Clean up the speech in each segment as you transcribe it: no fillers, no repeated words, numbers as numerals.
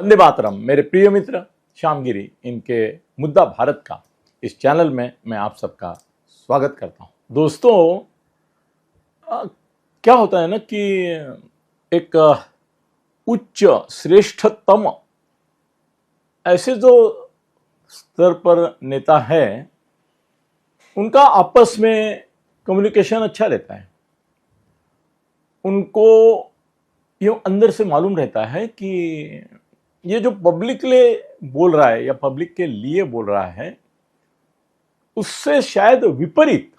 वंदे मातरम। मेरे प्रिय मित्र श्यामगिरी इनके मुद्दा भारत का इस चैनल में मैं आप सबका स्वागत करता हूं। दोस्तों, क्या होता है ना कि एक उच्च श्रेष्ठतम ऐसे जो स्तर पर नेता है उनका आपस में कम्युनिकेशन अच्छा रहता है। उनको ये अंदर से मालूम रहता है कि ये जो पब्लिक के बोल रहा है या पब्लिक के लिए बोल रहा है उससे शायद विपरीत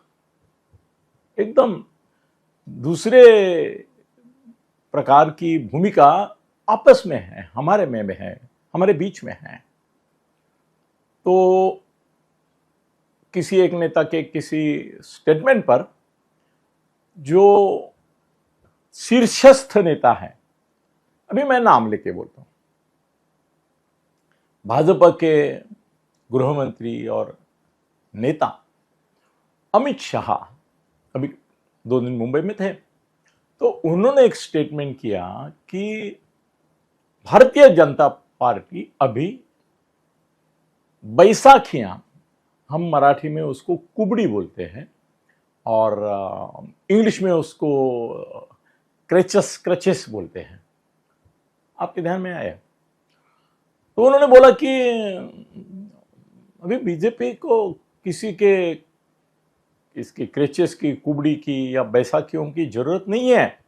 एकदम दूसरे प्रकार की भूमिका आपस में है, हमारे में है, हमारे बीच में है। तो किसी एक नेता के किसी स्टेटमेंट पर जो शीर्षस्थ नेता है, अभी मैं नाम लेके बोलता हूं, भाजपा के गृह मंत्री और नेता अमित शाह अभी 2 दिन मुंबई में थे। तो उन्होंने एक स्टेटमेंट किया कि भारतीय जनता पार्टी अभी बैसाखियां, हम मराठी में उसको कुबड़ी बोलते हैं और इंग्लिश में उसको क्रचेस बोलते हैं, आपके ध्यान में आया? तो उन्होंने बोला कि अभी बीजेपी को किसी के इसकी क्रचेस की, कुबड़ी की या बैसाखियों की जरूरत नहीं है।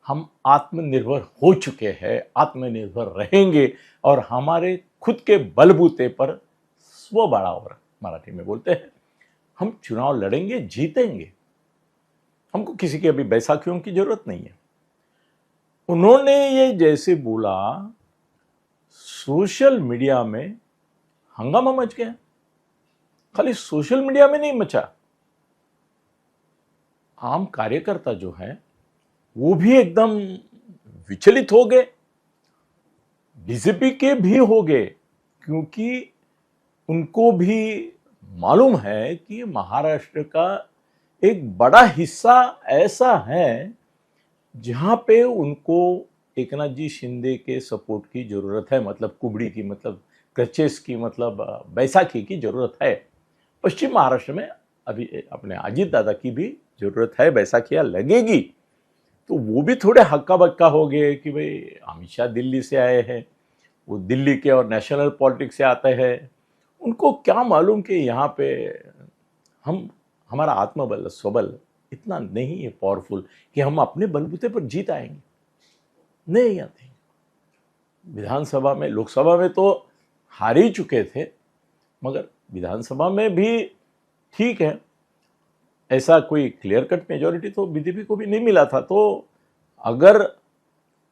हम आत्मनिर्भर हो चुके हैं, आत्मनिर्भर रहेंगे और हमारे खुद के बलबूते पर स्वबड़ावर मराठी में बोलते हैं, हम चुनाव लड़ेंगे, जीतेंगे। हमको किसी की अभी बैसाखियों की जरूरत नहीं है। उन्होंने ये जैसे बोला, सोशल मीडिया में हंगामा मच गया। खाली सोशल मीडिया में नहीं मचा, आम कार्यकर्ता जो है वो भी एकदम विचलित हो गए, बीजेपी के भी हो गए, क्योंकि उनको भी मालूम है कि महाराष्ट्र का एक बड़ा हिस्सा ऐसा है जहां पे उनको एकनाथ जी शिंदे के सपोर्ट की जरूरत है, मतलब कुबड़ी की, मतलब क्रचेस की, मतलब बैसाखी की जरूरत है। पश्चिम महाराष्ट्र में अभी अपने अजीत दादा की भी जरूरत है, बैसाखियां लगेगी। तो वो भी थोड़े हक्का बक्का हो गए कि भाई अमित शाह दिल्ली से आए हैं, वो दिल्ली के और नेशनल पॉलिटिक्स से आते हैं, उनको क्या मालूम कि यहाँ पे हमारा आत्मबल, स्वबल इतना नहीं है पावरफुल कि हम अपने बलबूते पर जीत आएंगे। नहीं आते। विधानसभा में, लोकसभा में तो हार ही चुके थे, मगर विधानसभा में भी ठीक है, ऐसा कोई क्लियर कट मेजॉरिटी तो बीजेपी को भी नहीं मिला था। तो अगर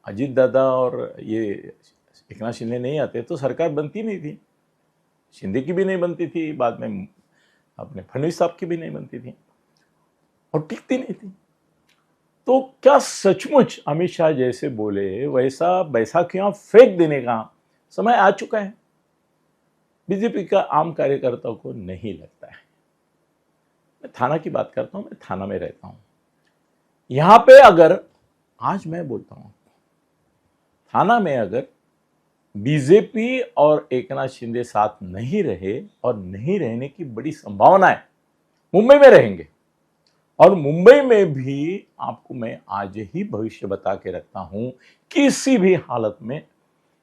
अजीत दादा और ये एकनाथ शिंदे नहीं आते तो सरकार बनती नहीं थी, शिंदे की भी नहीं बनती थी, बाद में अपने फडणवीस साहब की भी नहीं बनती थी और टिकती नहीं थी। तो क्या सचमुच अमित शाह जैसे बोले वैसा बैसाखियां फेंक देने का समय आ चुका है? बीजेपी का आम कार्यकर्ताओं को नहीं लगता है। मैं थाना की बात करता हूं, मैं थाना में रहता हूं। यहां पे अगर आज मैं बोलता हूं, थाना में अगर बीजेपी और एकनाथ शिंदे साथ नहीं रहे और नहीं रहने की बड़ी संभावना है, मुंबई में रहेंगे। और मुंबई में भी आपको मैं आज ही भविष्य बता के रखता हूं, किसी भी हालत में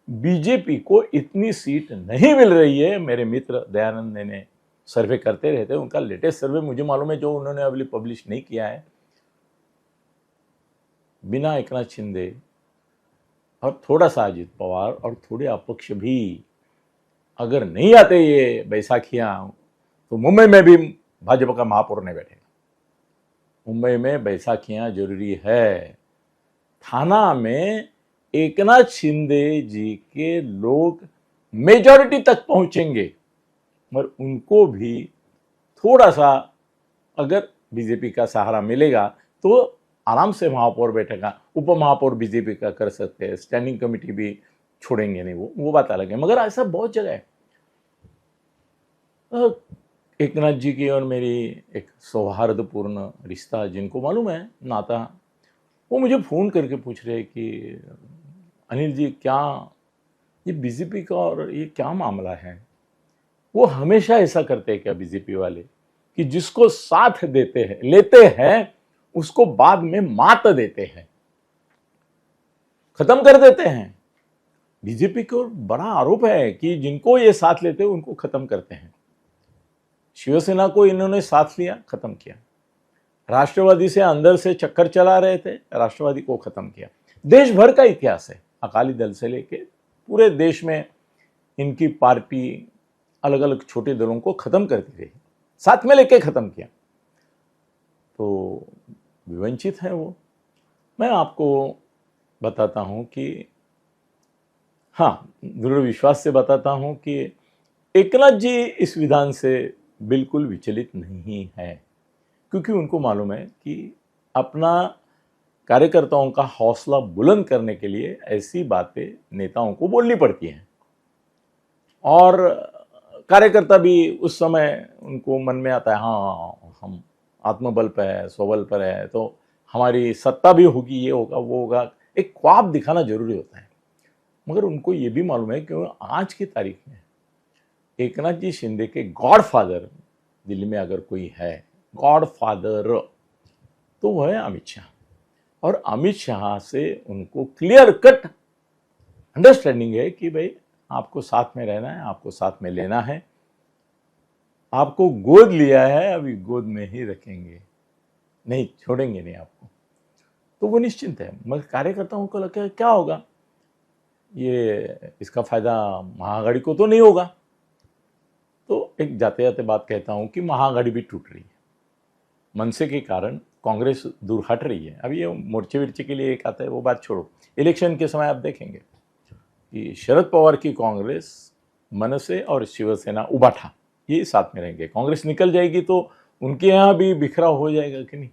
बीजेपी को इतनी सीट नहीं मिल रही है। मेरे मित्र दयानंद ने सर्वे करते रहते हैं, उनका लेटेस्ट सर्वे मुझे मालूम है, जो उन्होंने अभी पब्लिश नहीं किया है। बिना एकनाथ शिंदे और थोड़ा सा अजित पवार और थोड़े अपक्ष भी अगर नहीं आते ये बैसाखियां, तो मुंबई में भी भाजपा का महापौर नहीं बैठेगा। मुंबई में बैसाखियां जरूरी है। थाना में एकनाथ शिंदे जी के लोग मेजॉरिटी तक पहुंचेंगे, और उनको भी थोड़ा सा अगर बीजेपी का सहारा मिलेगा तो आराम से महापौर बैठेगा। उप महापौर बीजेपी का कर सकते हैं, स्टैंडिंग कमेटी भी छोड़ेंगे नहीं, वो बात अलग है। मगर ऐसा बहुत जगह है। एकनाथ जी की और मेरी एक सौहार्दपूर्ण रिश्ता, जिनको मालूम है नाता, वो मुझे फ़ोन करके पूछ रहे कि अनिल जी क्या ये बीजेपी का और ये क्या मामला है? वो हमेशा ऐसा करते हैं क्या बीजेपी वाले कि जिसको साथ देते हैं लेते हैं उसको बाद में मात देते हैं, खत्म कर देते हैं। बीजेपी को बड़ा आरोप है कि जिनको ये साथ लेते हैं उनको खत्म करते हैं। शिवसेना को इन्होंने साथ लिया, खत्म किया। राष्ट्रवादी से अंदर से चक्कर चला रहे थे, राष्ट्रवादी को खत्म किया। देश भर का इतिहास है, अकाली दल से लेके पूरे देश में इनकी पार्टी अलग अलग छोटे दलों को खत्म करती रही, साथ में लेके खत्म किया। तो विवंचित है वो। मैं आपको बताता हूं कि हाँ, दृढ़ विश्वास से बताता हूं कि एकनाथ जी इस विधान से बिल्कुल विचलित नहीं है, क्योंकि उनको मालूम है कि अपना कार्यकर्ताओं का हौसला बुलंद करने के लिए ऐसी बातें नेताओं को बोलनी पड़ती हैं। और कार्यकर्ता भी उस समय उनको मन में आता है, हाँ हम आत्मबल पर है, स्वबल पर है, तो हमारी सत्ता भी होगी, ये होगा वो होगा। एक ख्वाब दिखाना जरूरी होता है। मगर उनको ये भी मालूम है कि आज की तारीख में एकनाथ जी शिंदे के गॉडफादर दिल्ली में अगर कोई है, गॉडफादर, तो वह है अमित शाह। और अमित शाह से उनको क्लियर कट अंडरस्टैंडिंग है कि भाई आपको साथ में रहना है, आपको साथ में लेना है, आपको गोद लिया है, अभी गोद में ही रखेंगे, नहीं छोड़ेंगे नहीं आपको। तो वो निश्चिंत है। मगर कार्यकर्ताओं को लगता है क्या होगा, ये इसका फायदा महाआघाड़ी को तो नहीं होगा। तो एक जाते जाते बात कहता हूं कि महाआघाड़ी भी टूट रही है, मनसे के कारण कांग्रेस दूर हट रही है। अभी ये मोर्चे विर्चे के लिए एक आता है, वो बात छोड़ो। इलेक्शन के समय आप देखेंगे कि शरद पवार की कांग्रेस, मनसे और शिवसेना उबाठा ये साथ में रहेंगे। कांग्रेस निकल जाएगी तो उनके यहाँ भी बिखराव हो जाएगा कि नहीं।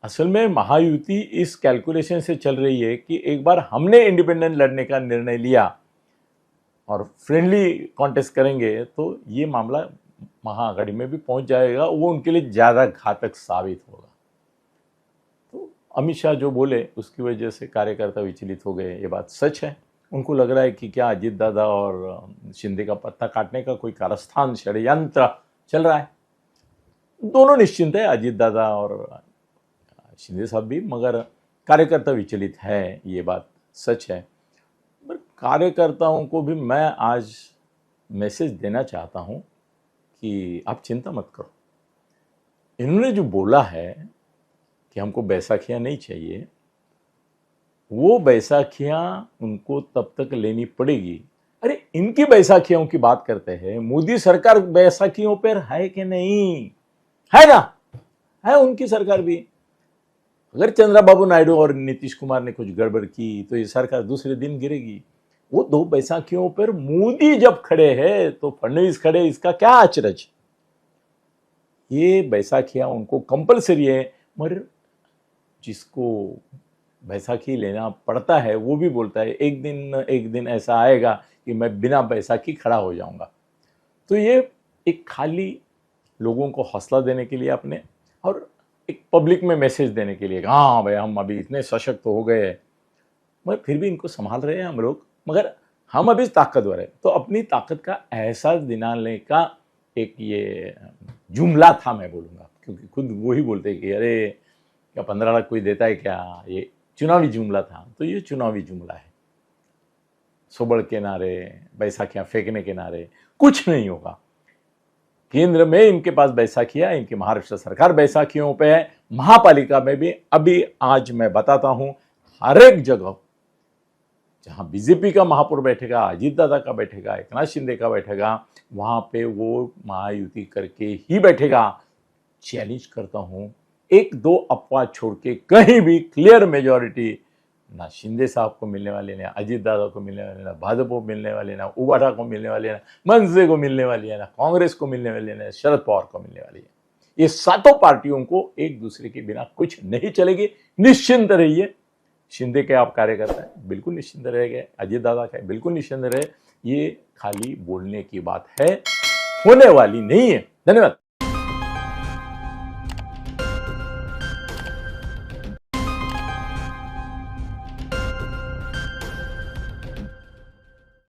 असल में महायुति इस कैलकुलेशन से चल रही है कि एक बार हमने इंडिपेंडेंट लड़ने का निर्णय लिया और फ्रेंडली कॉन्टेस्ट करेंगे तो ये मामला महाआघाड़ी में भी पहुंच जाएगा, वो उनके लिए ज़्यादा घातक साबित होगा। तो अमित शाह जो बोले उसकी वजह से कार्यकर्ता विचलित हो गए, ये बात सच है। उनको लग रहा है कि क्या अजीत दादा और शिंदे का पत्ता काटने का कोई कारस्थान षड्यंत्र चल रहा है। दोनों निश्चिंत है, अजीत दादा और शिंदे साहब भी, मगर कार्यकर्ता विचलित है, ये बात सच है। पर कार्यकर्ताओं को भी मैं आज मैसेज देना चाहता हूं कि आप चिंता मत करो। इन्होंने जो बोला है कि हमको बैसाखियां नहीं चाहिए, वो बैसाखियां उनको तब तक लेनी पड़ेगी। अरे इनकी बैसाखियों की बात करते हैं, मोदी सरकार बैसाखियों पर है कि नहीं है? ना है उनकी सरकार भी। अगर चंद्रबाबू नायडू और नीतीश कुमार ने कुछ गड़बड़ की तो ये सरकार दूसरे दिन गिरेगी। वो दो बैसाखियों पर मोदी जब खड़े हैं तो फडणवीस खड़े, इसका क्या अचरज। ये बैसाखियां उनको कंपलसरी है। मगर जिसको बैसाखी लेना पड़ता है वो भी बोलता है एक दिन ऐसा आएगा कि मैं बिना बैसाखी खड़ा हो जाऊंगा। तो ये एक खाली लोगों को हौसला देने के लिए अपने, और एक पब्लिक में मैसेज देने के लिए, हाँ भाई हम अभी इतने सशक्त हो गए हैं, मगर फिर भी इनको संभाल रहे हैं हम लोग, मगर हम अभी ताकतवर है। तो अपनी ताकत का एहसास दिलाने का एक ये जुमला था, मैं बोलूँगा, क्योंकि खुद वो ही बोलते कि अरे क्या 15 लाख कोई देता है क्या, ये चुनावी जुमला था। तो ये चुनावी जुमला है। सोबड़ के नारे, बैसाखियां फेंकने के नारे, कुछ नहीं होगा। केंद्र में इनके पास बैसाखियां, इनकी महाराष्ट्र सरकार बैसाखियों पे है, महापालिका में भी। अभी आज मैं बताता हूं, हर एक जगह जहां बीजेपी का महापौर बैठेगा, अजीत दादा का बैठेगा, एकनाथ शिंदे का बैठेगा, वहां पे वो महायुति करके ही बैठेगा। चैलेंज करता हूं, एक दो अफवाह छोड़ के कहीं भी क्लियर मेजॉरिटी ना शिंदे साहब को मिलने वाले, ना अजीत दादा को मिलने वाले, ना भाजपा को मिलने वाले, ना उबाठा को मिलने वाले, ना मनसे को मिलने वाली है, ना कांग्रेस को मिलने वाली है, ना शरद पवार को मिलने वाली है। ये सातों पार्टियों को एक दूसरे के बिना कुछ नहीं चलेगी। निश्चिंत रहिए। शिंदे के आप कार्यकर्ता हैं, बिल्कुल निश्चिंत रहेंगे। अजीत दादा का बिल्कुल निश्चिंत रहे। ये खाली बोलने की बात है, होने वाली नहीं है। धन्यवाद।